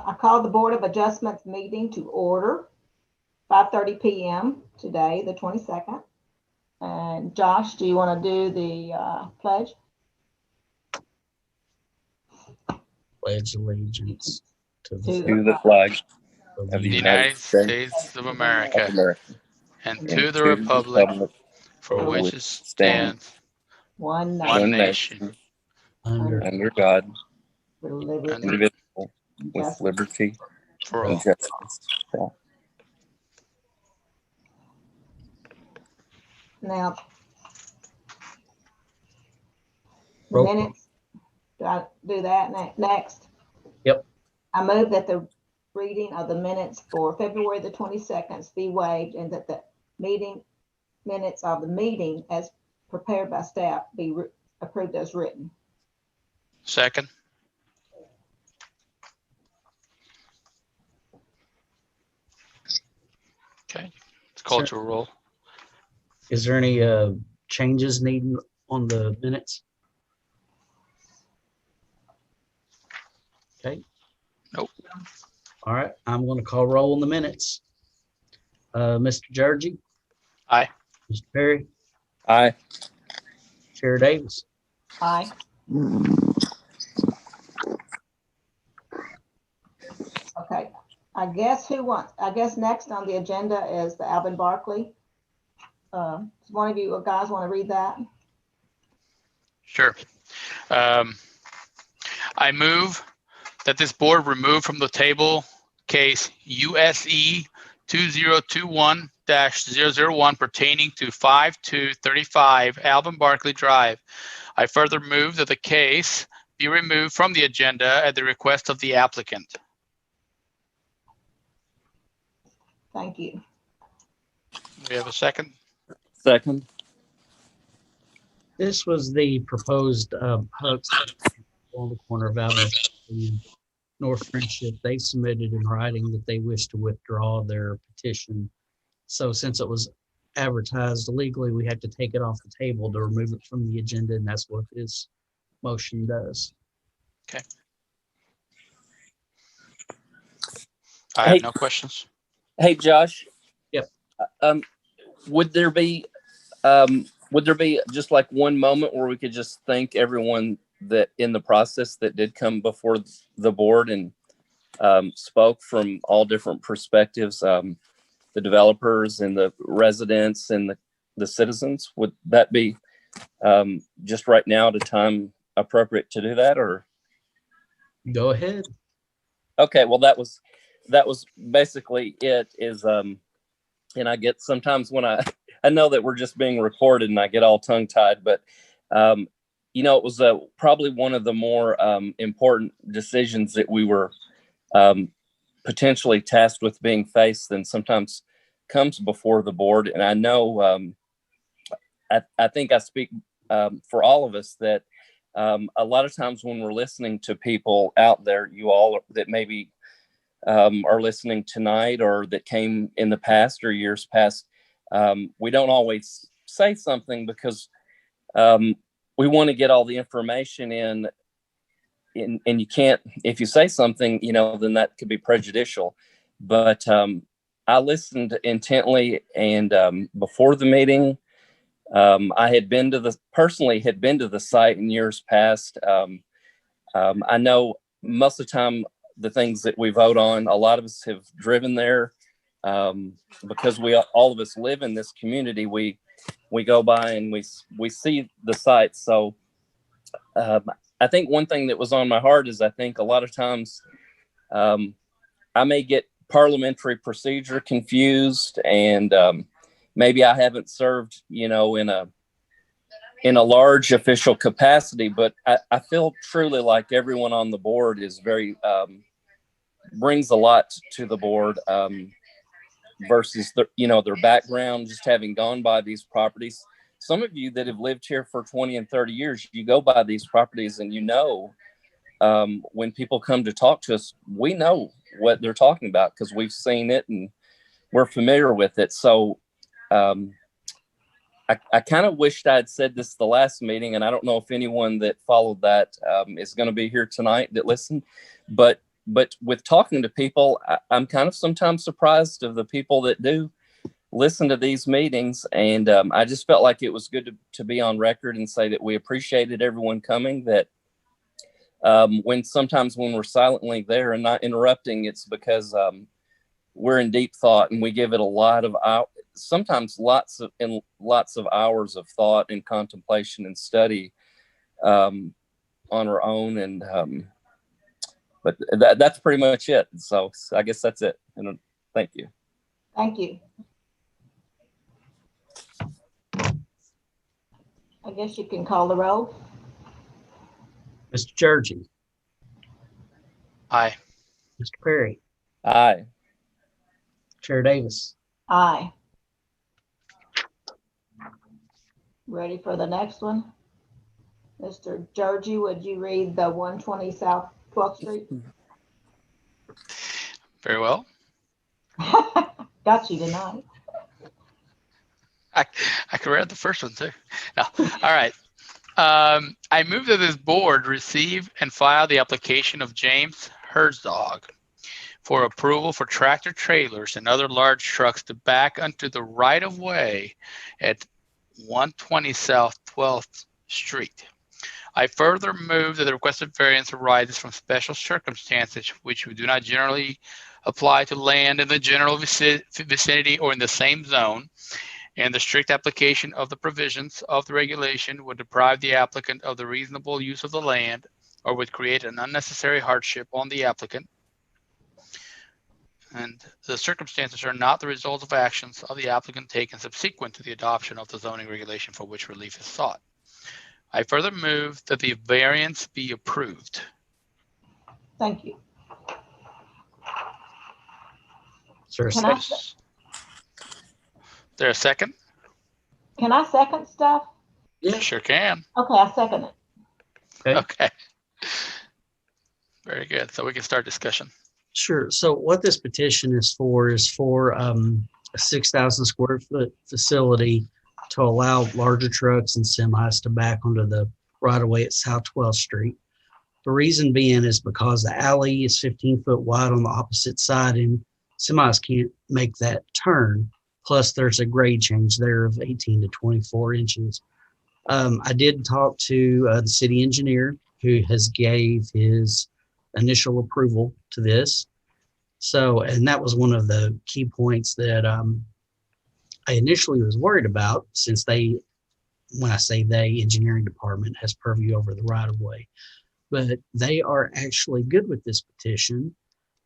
I call the Board of Adjustments meeting to order, 5:30 p.m. today, the 22nd. And Josh, do you want to do the pledge? Pledge allegiance to the flag of of the the United States of America, and to the republic for which it stands, one one nation, nation, under God, with liberty indivisible, and with justice. liberty for and all. justice for all. Now, the Roll call. minutes, do I do that next? Yep. I move that the reading of the minutes for February the 22nd be waived and that the minutes of the meeting as prepared by staff be approved as written. Second. Okay, it's cultural roll. Is there any changes needed on the minutes? Okay. Nope. All right, I'm going to call roll on the minutes. Mr. Georgie? Aye. Mr. Perry? Aye. Chair Davis? Aye. Okay, I guess next on the agenda is the Alvin Barkley. Does one of you guys want to read that? Sure. I move that this board remove from the table case USE 2021-001 pertaining to 5235 Alvin Barkley Drive. I further move that the case be removed from the agenda at the request of the applicant. Thank you. We have a second? Second. This was the proposed huts on the corner of Alvin and North Friendship. They submitted in writing that they wish to withdraw their petition. So since it was advertised illegally, we had to take it off the table to remove it from the agenda, and that's what this motion does. Okay. I have no questions. Hey, Josh. Yep. Would there be just like one moment where we could just thank everyone that in the process that did come before the board and spoke from all different perspectives, the developers and the residents and the citizens? Would that be just right now at a time appropriate to do that, or? Go ahead. Okay, well, that was basically it. And I get sometimes when I know that we're just being recorded and I get all tongue tied, but it was probably one of the more important decisions that we were potentially tasked with being faced, and sometimes comes before the board. And I know I think I speak for all of us that a lot of times when we're listening to people out there, you all that maybe are listening tonight or that came in the past or years past, we don't always say something because we want to get all the information in, and you can't, if you say something, then that could be prejudicial. But I listened intently, and before the meeting, I had personally been to the site in years past. I know most of the time the things that we vote on, a lot of us have driven there because all of us live in this community. We go by and we see the sites. So I think one thing that was on my heart is I think a lot of times I may get parliamentary procedure confused, and maybe I haven't served, in a large official capacity, but I feel truly like everyone on the board is very brings a lot to the board versus their background, just having gone by these properties. Some of you that have lived here for 20 and 30 years, you go by these properties and when people come to talk to us, we know what they're talking about because we've seen it and we're familiar with it. So I kind of wished I'd said this the last meeting, and I don't know if anyone that followed that is going to be here tonight that listened, but but with talking to people, I'm kind of sometimes surprised of the people that do listen to these meetings. And I just felt like it was good to be on record and say that we appreciated everyone coming, that sometimes when we're silently there and not interrupting, it's because we're in deep thought, and we give it a lot of sometimes lots of hours of thought and contemplation and study on our own. And but that's pretty much it. So I guess that's it. And thank you. Thank you. I guess you can call the roll. Mr. Churchy, Aye. Mr. Perry, Aye. Chair Davis. Aye. Ready for the next one? Mr. Georgie, would you read the 120 South 12th Street? Very well. Got you tonight. I could read the first one too. No. All right. I move that this board receive and file the application of James Herzog for approval for tractor trailers and other large trucks to back onto the right of way at 120 South 12th Street. I further move that the requested variance arises from special circumstances which do not generally apply to land in the general vicinity or in the same zone, and the strict application of the provisions of the regulation would deprive the applicant of the reasonable use of the land or would create an unnecessary hardship on the applicant. And the circumstances are not the result of actions of the applicant taken subsequent to the adoption of the zoning regulation for which relief is sought. I further move that the variance be approved. Thank you. Sir, Can I, There a second? can I second stuff? Yeah. Sure can. Okay, I second it. Okay. Very good. So we can start discussion. Sure. So what this petition is for a 6,000 square foot facility to allow larger trucks and semis to back onto the right of way at South 12th Street. The reason being is because the alley is 15 foot wide on the opposite side and semis can't make that turn. Plus there's a grade change there of 18 to 24 inches. I did talk to the city engineer who has gave his initial approval to this. So, and that was one of the key points that I initially was worried about, since when I say they, engineering department has purview over the right of way, but they are actually good with this petition.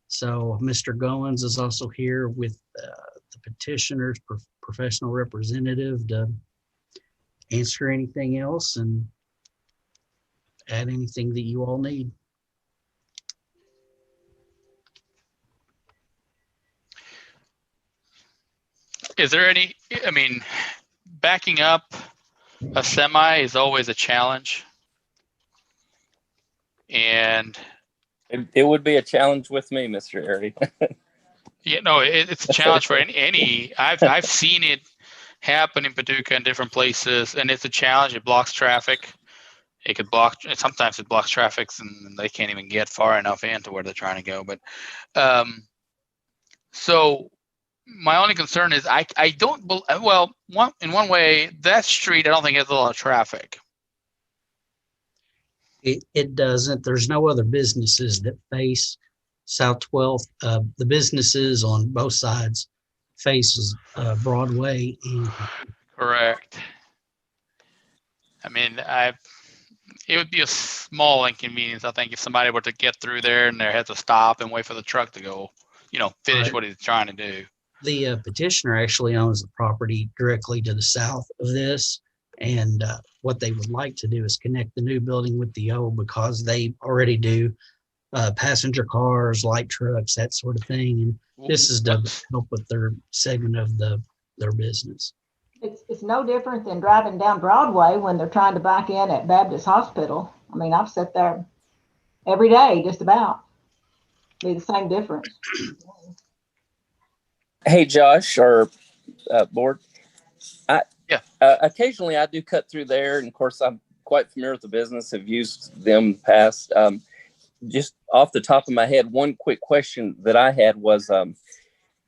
So Mr. Goins is also here with the petitioner's professional representative to answer anything else and add anything that you all need. Is there any, backing up a semi is always a challenge. And It would be a challenge with me, Mr. Airy. it's a challenge for any. I've seen it happen in Paducah in different places, and it's a challenge. It blocks traffic. Sometimes it blocks traffic and they can't even get far enough into where they're trying to go. But so my only concern is I don't, in one way, that street I don't think has a lot of traffic. It doesn't. There's no other businesses that face South 12th. The businesses on both sides faces Broadway. Correct. It would be a small inconvenience, I think, if somebody were to get through there and they had to stop and wait for the truck to go, finish what he's trying to do. The petitioner actually owns the property directly to the south of this. And what they would like to do is connect the new building with the old, because they already do passenger cars, light trucks, that sort of thing. And this is to help with their segment of their business. It's no different than driving down Broadway when they're trying to back in at Baptist Hospital. I've sat there every day, just about. Be the same difference. Hey, Josh, or board. Yeah. Occasionally I do cut through there, and of course I'm quite familiar with the business, have used them past. just off the top of my head, one quick question that I had was,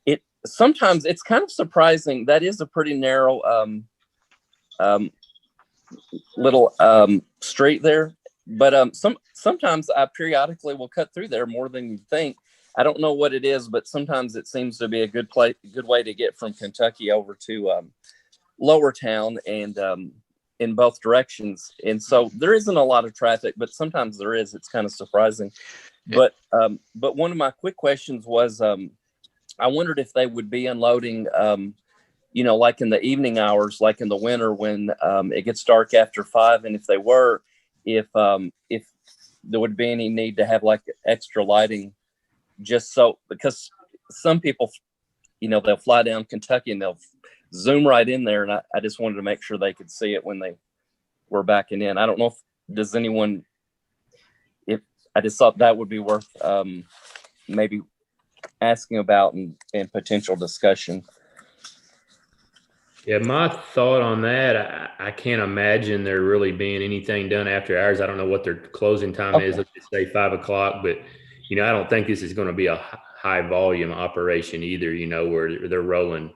it sometimes it's kind of surprising. That is a pretty narrow little street there, but sometimes I periodically will cut through there more than you think. I don't know what it is, but sometimes it seems to be a good way to get from Kentucky over to Lower Town and in both directions. And so there isn't a lot of traffic, but sometimes there is. It's kind of surprising. But one of my quick questions was, I wondered if they would be unloading, like in the evening hours, like in the winter when it gets dark after 5, and if they were, if there would be any need to have like extra lighting, just so, because some people, they'll fly down Kentucky and they'll zoom right in there, and I just wanted to make sure they could see it when they were backing in. I don't know if I just thought that would be worth maybe asking about and potential discussion. Yeah, my thought on that, I can't imagine there really being anything done after hours. I don't know what their closing time is. Let's just say 5 o'clock, but I don't think this is going to be a high volume operation either, where they're rolling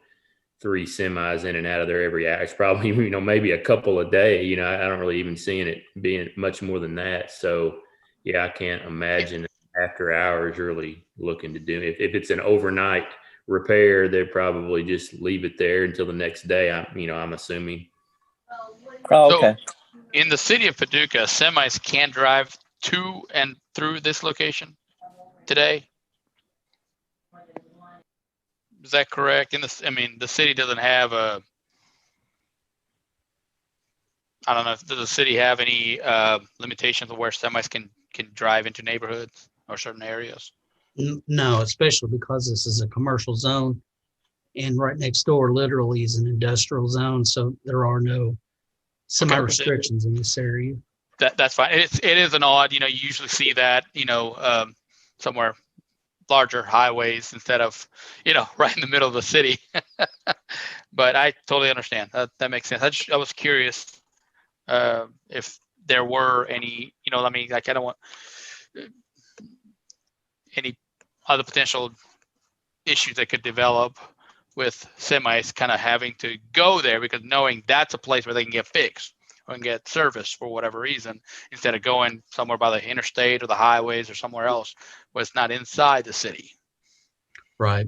3 semis in and out of there every hour. It's probably, maybe a couple a day. I don't really even seeing it being much more than that. So yeah, I can't imagine after hours really looking to do it. If it's an overnight repair, they'd probably just leave it there until the next day. I'm assuming. Oh, okay. So in the city of Paducah, semis can drive to and through this location today. Is that correct? The city doesn't have I don't know. Does the city have any limitations of where semis can drive into neighborhoods or certain areas? No, especially because this is a commercial zone, and right next door literally is an industrial zone, so there are no semi restrictions in this area. That's fine. It is an odd, you usually see that, somewhere larger highways instead of, right in the middle of the city. But I totally understand. That makes sense. I was curious if there were any, I don't want any other potential issues that could develop with semis kind of having to go there, because knowing that's a place where they can get fixed or can get service for whatever reason, instead of going somewhere by the interstate or the highways or somewhere else where it's not inside the city. Right.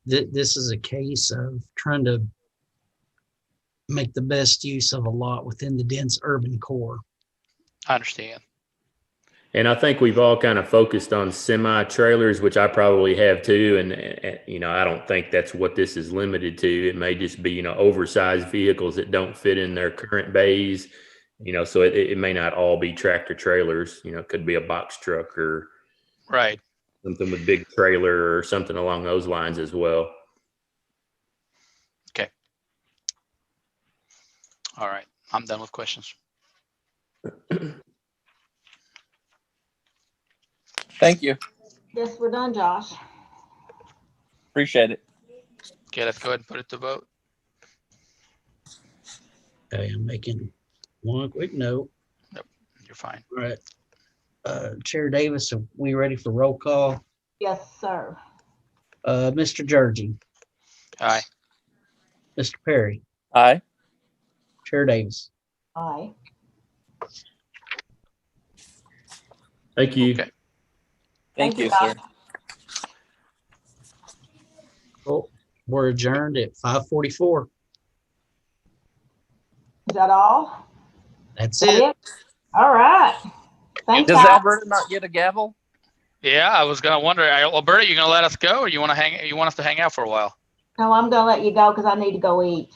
This is a case of trying to make the best use of a lot within the dense urban core. I understand. And I think we've all kind of focused on semi trailers, which I probably have too. And I don't think that's what this is limited to. It may just be, oversized vehicles that don't fit in their current bays, so it may not all be tractor trailers. It could be a box truck or right, something with big trailer or something along those lines as well. Okay. All right. I'm done with questions. Thank you. Yes, we're done, Josh. Appreciate it. Okay, let's go ahead and put it to vote. Okay, I'm making one quick note. Nope, you're fine. All right. Chair Davis, are we ready for roll call? Yes, sir. Mr. Jersey. Aye. Mr. Perry. Aye. Chair Davis. Aye. Thank you. Okay. Thank you, Josh. sir. Cool. We're adjourned at 5:44. Is that all? That's Is that it. it? All right. Thanks, Does guys. Alberta not get a gavel? Yeah, I was gonna wonder, Alberta, you gonna let us go, or you want us to hang out for a while? No, I'm gonna let you go because I need to go eat.